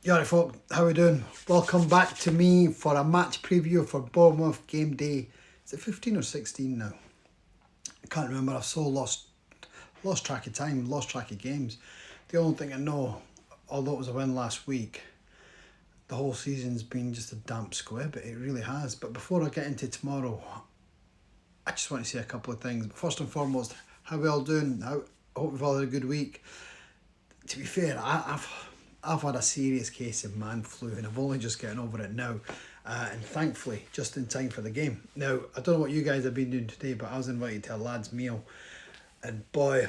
Alright folk, how we doing? Welcome back to me for a match preview for Bournemouth game day. Is it 15 or 16 now? I can't remember, I've so lost track of time, lost track of games. The only thing I know, although it was a win last week, the whole season's been just a damp squib, it really has. But before I get into tomorrow, I just want to say a couple of things. First and foremost, how we all doing? I hope we've all had a good week. To be fair, I've had a serious case of man flu and I've only just getting over it now, and thankfully just in time for the game. Now, I don't know what you guys have been doing today, but I was invited to a lad's meal and boy,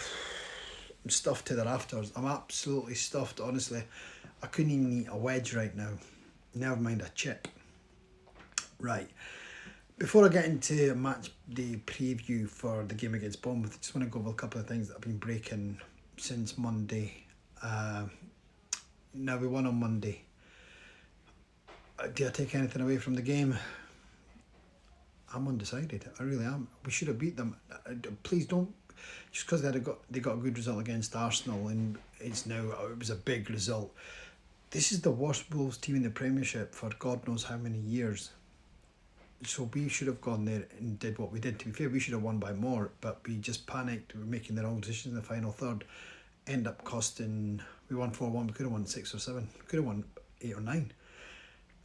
I'm stuffed to the rafters. I'm absolutely stuffed, honestly. I couldn't even eat a wedge right now, never mind a chip. Right, before I get into a match day preview for the game against Bournemouth, I just want to go over a couple of things that have been breaking since Monday. Now, we won on Monday. Do I take anything away from the game? I'm undecided. I really am. We should have beat them. Please don't. Just because they got a good result against Arsenal and it was a big result. This is the worst Wolves team in the Premiership for God knows how many years. So we should have gone there and did what we did. To be fair, we should have won by more, but we just panicked. We were making the wrong decisions in the final third. End up costing. We won 4-1. We could have won 6 or 7. We could have won 8 or 9.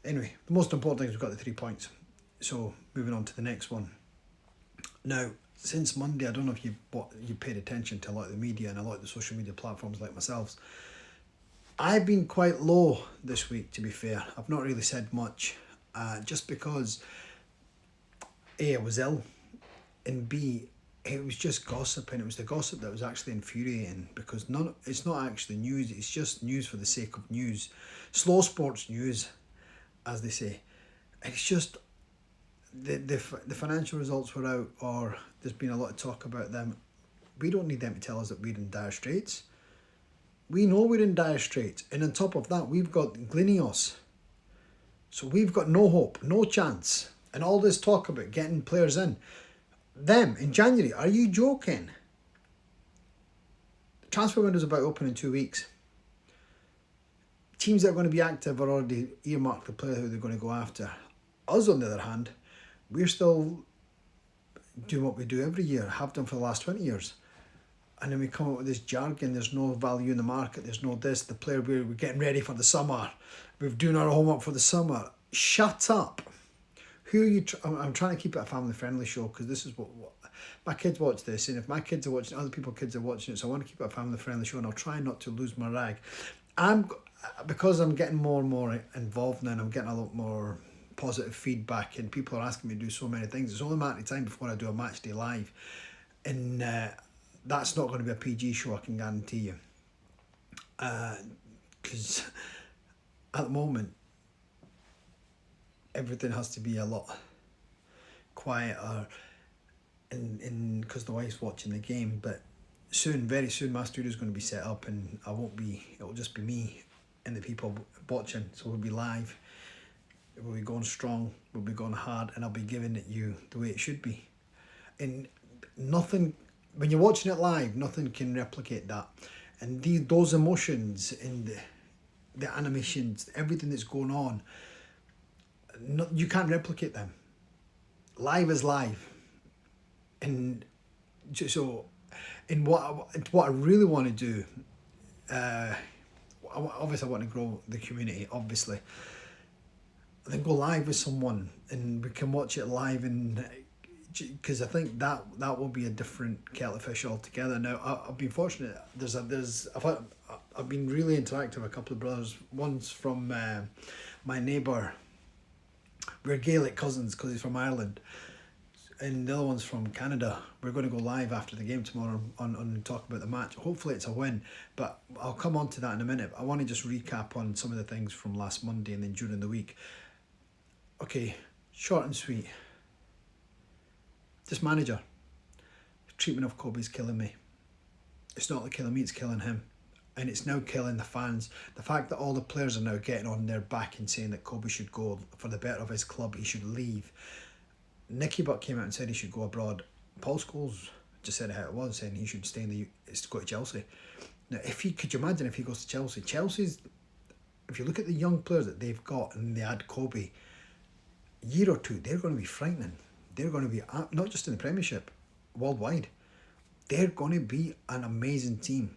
Anyway, the most important thing is we've got the 3 points. So moving on to the next one. Now, since Monday, I don't know if you paid attention to a lot of the media and a lot of the social media platforms like myself. I've been quite low this week, to be fair. I've not really said much, just because A, I was ill, and B, it was just gossip, and it was the gossip that was actually infuriating because it's not actually news, it's just news for the sake of news. Slow sports news, as they say. And it's just the financial results were out, or there's been a lot of talk about them. We don't need them to tell us that we're in dire straits. We know we're in dire straits, and on top of that, we've got Glinios. So we've got no hope, no chance. And all this talk about getting players in. Them in January, are you joking? The transfer window's about open in 2 weeks. Teams that are going to be active are already earmarked the player who they're going to go after. Us, on the other hand, we're still doing what we do every year, have done for the last 20 years. And then we come up with this jargon, there's no value in the market, there's no this, the player, we're getting ready for the summer, we're doing our homework for the summer. Shut up. Who are you? I'm trying to keep it a family-friendly show because this is what my kids watch this, and if my kids are watching, other people's kids are watching it, so I want to keep it a family-friendly show, and I'll try not to lose my rag. Because I'm getting more and more involved now, and I'm getting a lot more positive feedback, and people are asking me to do so many things. It's only a matter of time before I do a match day live, and that's not going to be a PG show, I can guarantee you. Because at the moment, everything has to be a lot quieter, and because the wife's watching the game. But soon, very soon, my studio's going to be set up, and it'll just be me and the people watching. So we'll be live, we'll be going strong, we'll be going hard, and I'll be giving it you the way it should be. And nothing, when you're watching it live, nothing can replicate that. And those emotions and the animations, everything that's going on, you can't replicate them. Live is live. And so, in what I really want to do, obviously I want to grow the community, obviously. Then go live with someone and we can watch it live, and because I think that will be a different kettle of fish altogether. Now, I've been fortunate. I've been really interactive with a couple of brothers. One's from my neighbour. We're Gaelic cousins because he's from Ireland, and the other one's from Canada. We're going to go live after the game tomorrow on talk about the match. Hopefully it's a win, but I'll come on to that in a minute. I want to just recap on some of the things from last Monday and then during the week. Okay, short and sweet. This manager, treatment of Kobe's killing me. It's not killing me, it's killing him. And it's now killing the fans. The fact that all the players are now getting on their back and saying that Kobe should go for the better of his club, he should leave. Nicky Butt came out and said he should go abroad. Paul Scholes just said it how it was, saying he should stay in go to Chelsea. Now, could you imagine if he goes to Chelsea? Chelsea's if you look at the young players that they've got, and they had Kobe, year or two, they're going to be frightening. They're going to be, not just in the Premiership, worldwide. They're going to be an amazing team.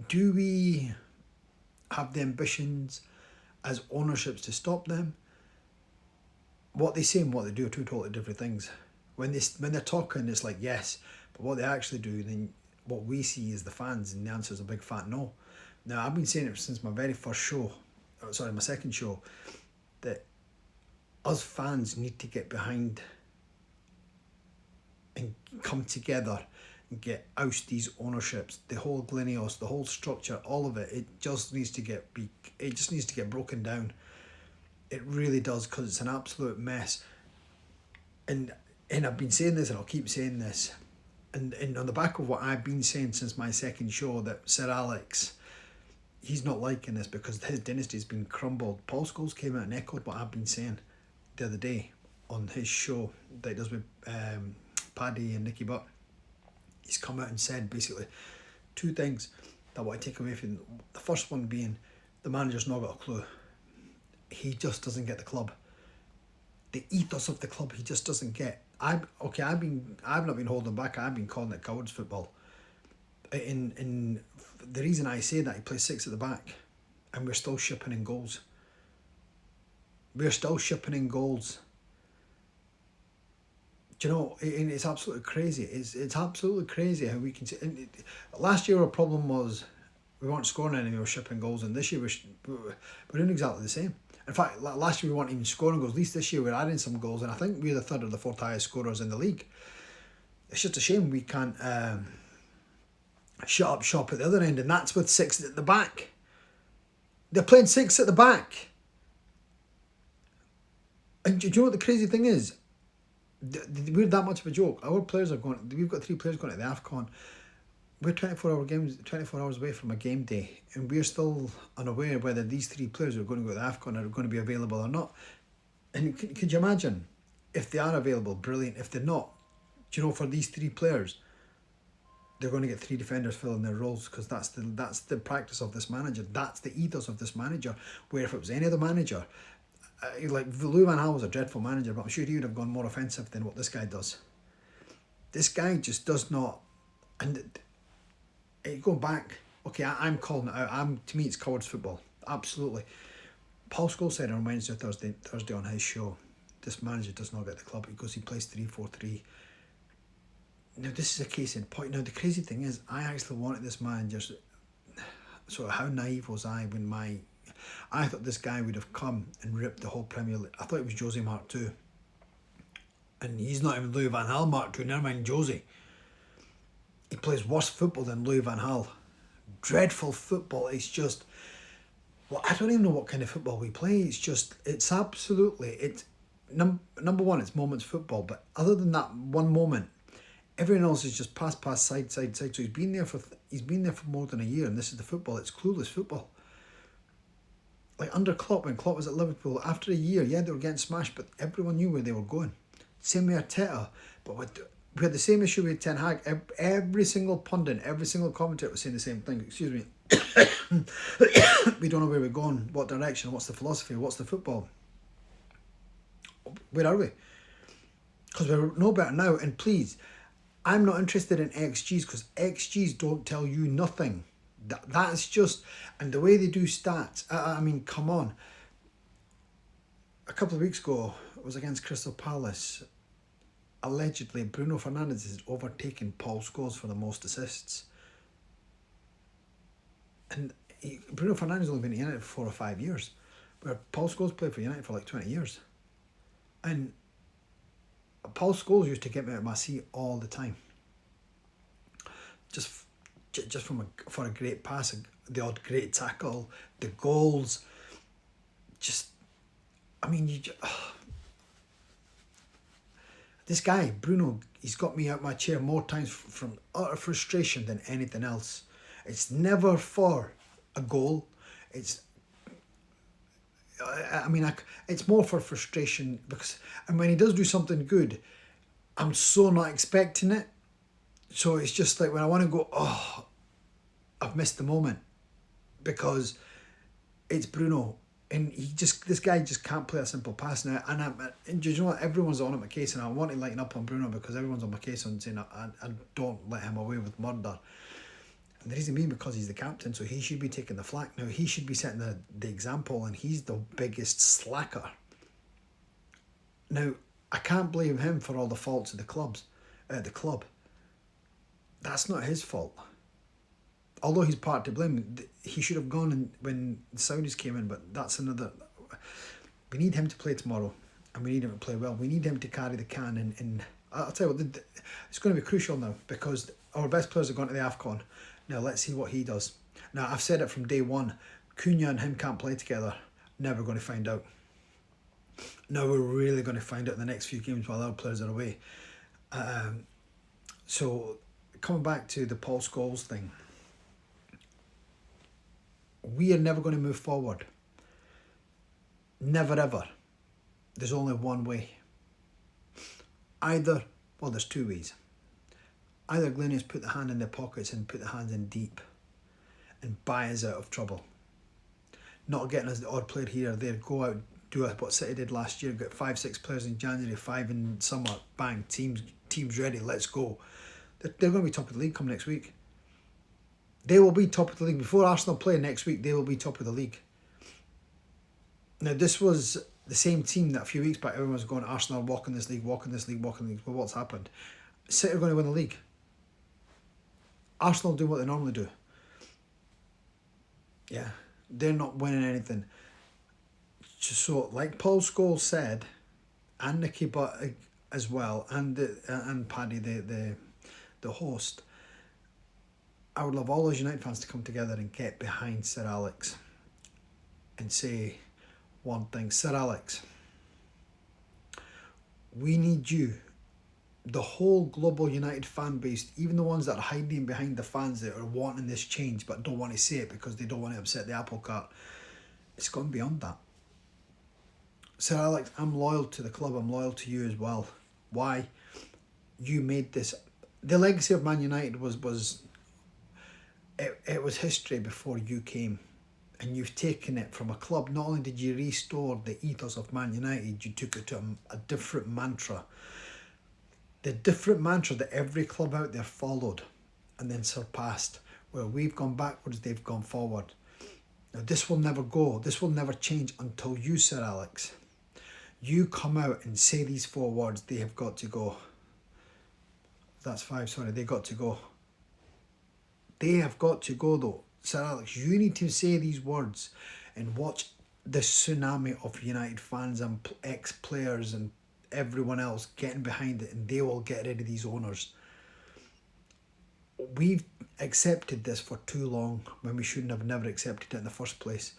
Do we have the ambitions as ownerships to stop them? What they say and what they do are two totally different things. When they're talking, it's like yes, but what they actually do, then what we see is the fans, and the answer is a big fat no. Now, I've been saying it since my very first show, my second show, that us fans need to get behind and come together and oust these ownerships, the whole Glinios, the whole structure, all of it. It just needs to get broken down. It really does, because it's an absolute mess. And I've been saying this, and I'll keep saying this. And on the back of what I've been saying since my second show, that Sir Alex, he's not liking this because his dynasty's been crumbled. Paul Scholes came out and echoed what I've been saying the other day on his show that he does with Paddy and Nicky Butt. He's come out and said basically two things that what I take away from. The first one being the manager's not got a clue. He just doesn't get the club. The ethos of the club, he just doesn't get. I've not been holding back. I've been calling it cowards football. In the reason I say that, he plays 6 at the back, and we're still shipping in goals. We're still shipping in goals. Do you know? And it's absolutely crazy. It's absolutely crazy how we can see. Last year our problem was we weren't scoring any. We were shipping goals, and this year we're doing exactly the same. In fact, last year we weren't even scoring goals. At least this year we're adding some goals, and I think we're the third or the fourth highest scorers in the league. It's just a shame we can't shut up shop at the other end, and that's with 6 at the back. They're playing 6 at the back. And do you know what the crazy thing is? We're that much of a joke. Our players are going. We've got 3 players going to the AFCON. We're 24 hours away from a game day, and we're still unaware whether these 3 players who are going to go to the AFCON are going to be available or not. And could you imagine if they are available? Brilliant. If they're not, do you know, for these 3 players, they're going to get 3 defenders filling their roles, because that's the practice of this manager. That's the ethos of this manager. Where if it was any other manager, like Louis van Gaal was a dreadful manager, but I'm sure he would have gone more offensive than what this guy does. This guy just does not. And going back, okay, I'm calling it out. To me, it's cowards football. Absolutely. Paul Scholes said on Wednesday or Thursday on his show, this manager does not get the club because he plays 3-4-3. Now, this is a case in point. Now, the crazy thing is, I actually wanted this manager. So how naive was I when I thought this guy would have come and ripped the whole Premier League. I thought it was Jose Mark II. And he's not even Louis van Gaal Mark II, never mind Jose. He plays worse football than Louis van Gaal. Dreadful football. It's just, well, I don't even know what kind of football we play. It's absolutely, number one, it's moments football. But other than that one moment, everyone else is just pass, side. So he's been there for more than a year, and this is the football. It's clueless football. Like under Klopp, when Klopp was at Liverpool, after a year, yeah, they were getting smashed, but everyone knew where they were going. Same with Arteta, but we had the same issue with Ten Hag. Every single pundit, every single commentator was saying the same thing. Excuse me. We don't know where we're going, what direction, what's the philosophy, what's the football. Where are we? Because we're no better now. And please, I'm not interested in XGs, because XGs don't tell you nothing. That's just, and the way they do stats, I mean, come on. A couple of weeks ago, it was against Crystal Palace. Allegedly, Bruno Fernandes has overtaken Paul Scholes for the most assists. And Bruno Fernandes has only been at United for 4 or 5 years, where Paul Scholes played for United for like 20 years. And Paul Scholes used to get me out of my seat all the time. Just for a great pass, the odd great tackle, the goals. This guy, Bruno, he's got me out my chair more times from utter frustration than anything else. It's never for a goal. It's more for frustration, and when he does do something good, I'm so not expecting it. So it's just like when I want to go, oh, I've missed the moment. because it's Bruno. And this guy just can't play a simple pass now. And you know what? Everyone's on my case, and I want to lighten up on Bruno because everyone's on my case on saying I don't let him away with murder. And the reason being because he's the captain, so he should be taking the flak. Now, he should be setting the example, and he's the biggest slacker. Now, I can't blame him for all the faults of the club. That's not his fault. Although he's part to blame, he should have gone when the Saudis came in, but that's another... We need him to play tomorrow, and we need him to play well. We need him to carry the can, and I'll tell you what, it's going to be crucial now, because our best players are going to the AFCON. Now, let's see what he does. Now, I've said it from day one, Cunha and him can't play together. Never going to find out. Now, we're really going to find out in the next few games while our players are away. So, coming back to the Paul Scholes thing, we are never going to move forward. Never ever. There's only one way. There's two ways. Either Glenius put the hand in their pockets and put the hands in deep and buy us out of trouble. Not getting us the odd player here or there, go out, do what City did last year, get 5-6 players in January, 5 in summer, bang, teams ready, let's go. They're going to be top of the league come next week. They will be top of the league. Before Arsenal play next week, they will be top of the league. Now, this was the same team that a few weeks back, everyone was going, Arsenal walking this league. Well, what's happened? City are going to win the league. Arsenal do what they normally do. Yeah, they're not winning anything. So, like Paul Scholes said, and Nicky Butt as well, and Paddy, the host, I would love all those United fans to come together and get behind Sir Alex and say one thing. Sir Alex, we need you. The whole global United fan base, even the ones that are hiding behind the fans that are wanting this change but don't want to say it because they don't want to upset the apple cart, it's gone beyond that. Sir Alex, I'm loyal to the club. I'm loyal to you as well. Why? You made this. The legacy of Man United was history before you came, and you've taken it from a club. Not only did you restore the ethos of Man United, you took it to a different mantra. The different mantra that every club out there followed and then surpassed. Where we've gone backwards, they've gone forward. Now, this will never go. This will never change until you, Sir Alex, you come out and say these 4 words. They have got to go. That's 5, sorry. They got to go. They have got to go, though. Sir Alex, you need to say these words and watch the tsunami of United fans and ex-players and everyone else getting behind it, and they will get rid of these owners. We've accepted this for too long when we shouldn't have never accepted it in the first place.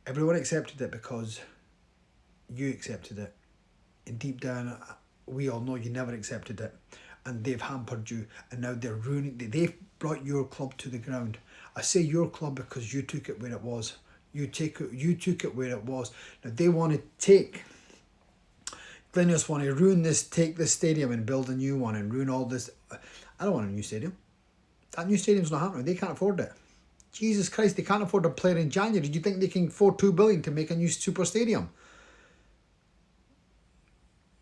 Everyone accepted it because you accepted it. And deep down, we all know you never accepted it. And they've hampered you, and now they're ruining it. They've brought your club to the ground. I say your club because you took it where it was. You took it where it was. Now they want to take... Glenius want to ruin this, take this stadium and build a new one and ruin all this. I don't want a new stadium. That new stadium's not happening. They can't afford it. Jesus Christ, they can't afford a player in January. Do you think they can afford $2 billion to make a new super stadium?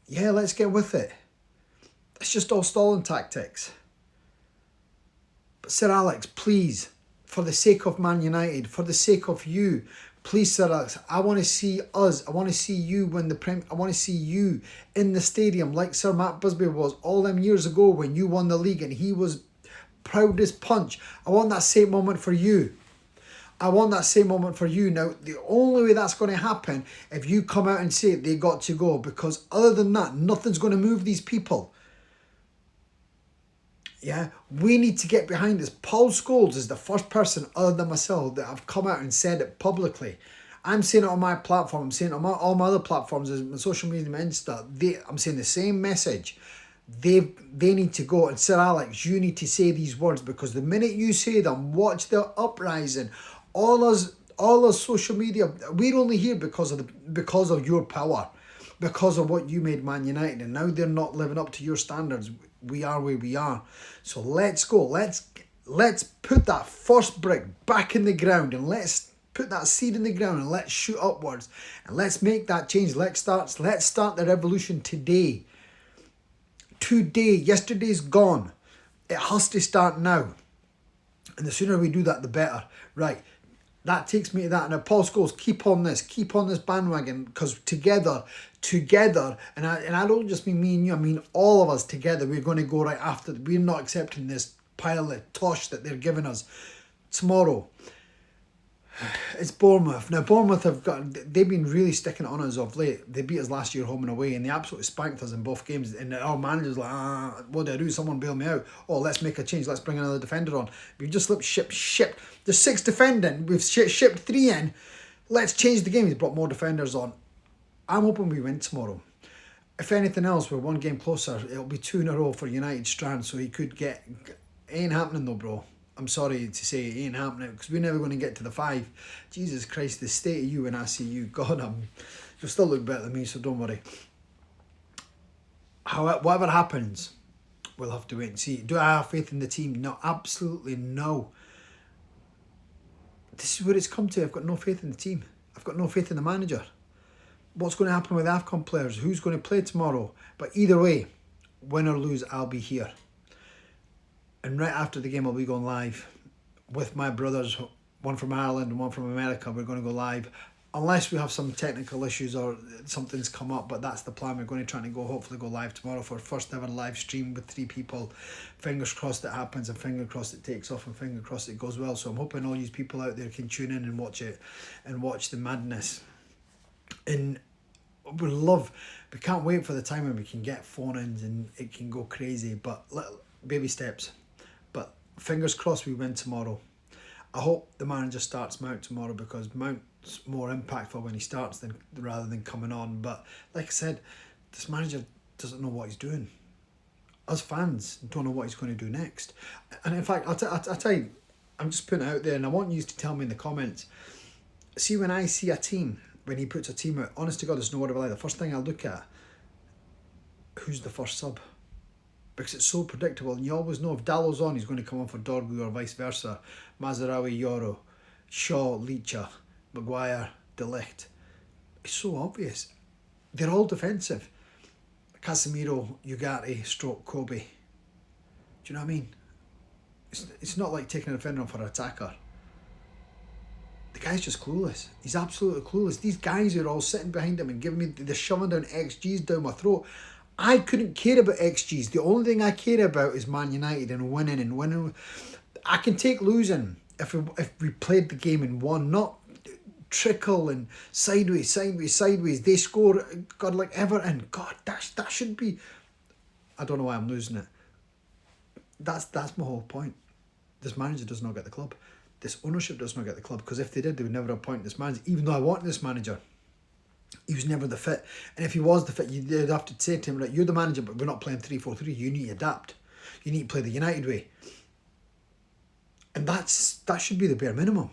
Yeah, let's get with it. It's just all stalling tactics. But Sir Alex, please, for the sake of Man United, for the sake of you, please, Sir Alex, I want to see us. I want to see you win the Prem. I want to see you in the stadium like Sir Matt Busby was all them years ago when you won the league and he was proud as punch. I want that same moment for you. I want that same moment for you. Now, the only way that's going to happen if you come out and say they got to go, because other than that, nothing's going to move these people. Yeah, we need to get behind this. Paul Scholes is the first person other than myself that have come out and said it publicly. I'm saying it on my platform. I'm saying it on all my other platforms, my social media, my Insta. I'm saying the same message. They need to go. And Sir Alex, you need to say these words, because the minute you say them, watch the uprising. All us social media, we're only here because of your power, because of what you made Man United, and now they're not living up to your standards. We are where we are. So let's go. let's put that first brick back in the ground and let's put that seed in the ground and let's shoot upwards and let's make that change. Let's start the revolution today. Today. Yesterday's gone. It has to start now. And the sooner we do that, the better. Right. That takes me to that. And Paul Scholes, keep on this bandwagon, because together, and I don't just mean me and you, I mean all of us together, we're going to go right after. We're not accepting this pile of tosh that they're giving us tomorrow. It's Bournemouth. Now, Bournemouth they've been really sticking it on us of late. They beat us last year home and away, and they absolutely spanked us in both games. And our manager's like, what do I do? Someone bail me out. Oh, let's make a change. Let's bring another defender on. We've just shipped. There's 6 defending. We've shipped 3 in. Let's change the game. He's brought more defenders on. I'm hoping we win tomorrow. If anything else, we're 1 game closer. It'll be 2 in a row for United Strand, so he could get... Ain't happening though, bro. I'm sorry to say it ain't happening, because we're never going to get to the 5. Jesus Christ, the state of you when I see you. God, you'll still look better than me, so don't worry. Whatever happens, we'll have to wait and see. Do I have faith in the team? No, absolutely no. This is where it's come to. I've got no faith in the team. I've got no faith in the manager. What's going to happen with AFCON players? Who's going to play tomorrow? But either way, win or lose, I'll be here. And right after the game, I'll be going live with my brothers, one from Ireland and one from America. We're going to go live, unless we have some technical issues or something's come up, but that's the plan. We're going to try and hopefully go live tomorrow for our first ever live stream with 3 people. Fingers crossed it happens, and fingers crossed it takes off, and fingers crossed it goes well. So I'm hoping all you people out there can tune in and watch it and watch the madness. And we can't wait for the time when we can get phone-ins and it can go crazy, but baby steps. But fingers crossed we win tomorrow. I hope the manager starts Mount tomorrow, because Mount's more impactful when he starts rather than coming on. But like I said, this manager doesn't know what he's doing. Us fans don't know what he's going to do next. And in fact, I'll tell you, I'm just putting it out there, and I want you to tell me in the comments. See, when I see a team, when he puts a team out, honest to God, there's no word of a lie, the first thing I look at, who's the first sub? Because it's so predictable, and you always know if Dallow's on, he's going to come on for Dorgu, or vice versa. Mazarawi, Yoro, Shaw, Licha, Maguire, De Ligt. It's so obvious. They're all defensive. Casemiro, Ugarte, stroke Kobe. Do you know what I mean? It's not like taking a defender on for an attacker. The guy's just clueless. He's absolutely clueless. These guys are all sitting behind him and giving me the shoving down XGs down my throat. I couldn't care about XGs. The only thing I care about is Man United and winning. I can take losing if we played the game and won, not trickle and sideways. They score, God, like Everton. God, that should be... I don't know why I'm losing it. That's my whole point. This manager does not get the club. This ownership does not get the club, because if they did, they would never appoint this manager. Even though I want this manager, he was never the fit. And if he was the fit, you'd have to say to him, right, you're the manager, but we're not playing 3-4-3. You need to adapt. You need to play the United way. And that should be the bare minimum.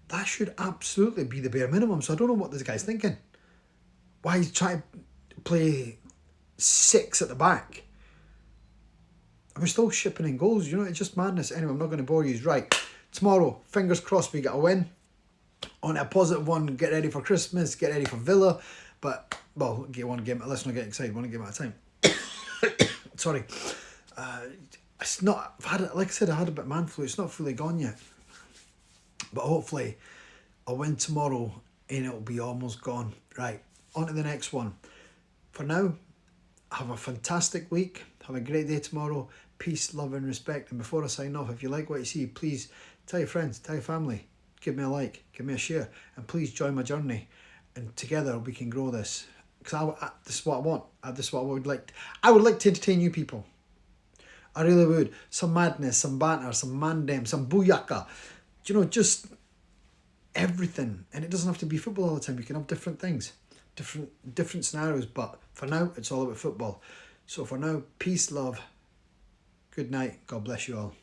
That should absolutely be the bare minimum. So I don't know what this guy's thinking. Why he's trying to play 6 at the back. And we're still shipping in goals. You know, it's just madness. Anyway, I'm not going to bore you. Right. Tomorrow, fingers crossed we get a win. On a positive one, get ready for Christmas, get ready for Villa. But, well, get one game. Let's not get excited. One game at a time. Sorry. It's not... like I said, I had a bit of man flu. It's not fully gone yet. But hopefully, I'll win tomorrow and it'll be almost gone. Right. On to the next one. For now, have a fantastic week. Have a great day tomorrow. Peace, love and respect. And before I sign off, if you like what you see, please tell your friends, tell your family. Give me a like, give me a share, and please join my journey. And together we can grow this. Because this is what I want. This is what I would like. I would like to entertain you people. I really would. Some madness, some banter, some mandem, some booyaka. You know, just everything. And it doesn't have to be football all the time. We can have different things, different scenarios. But for now, it's all about football. So for now, peace, love, good night. God bless you all.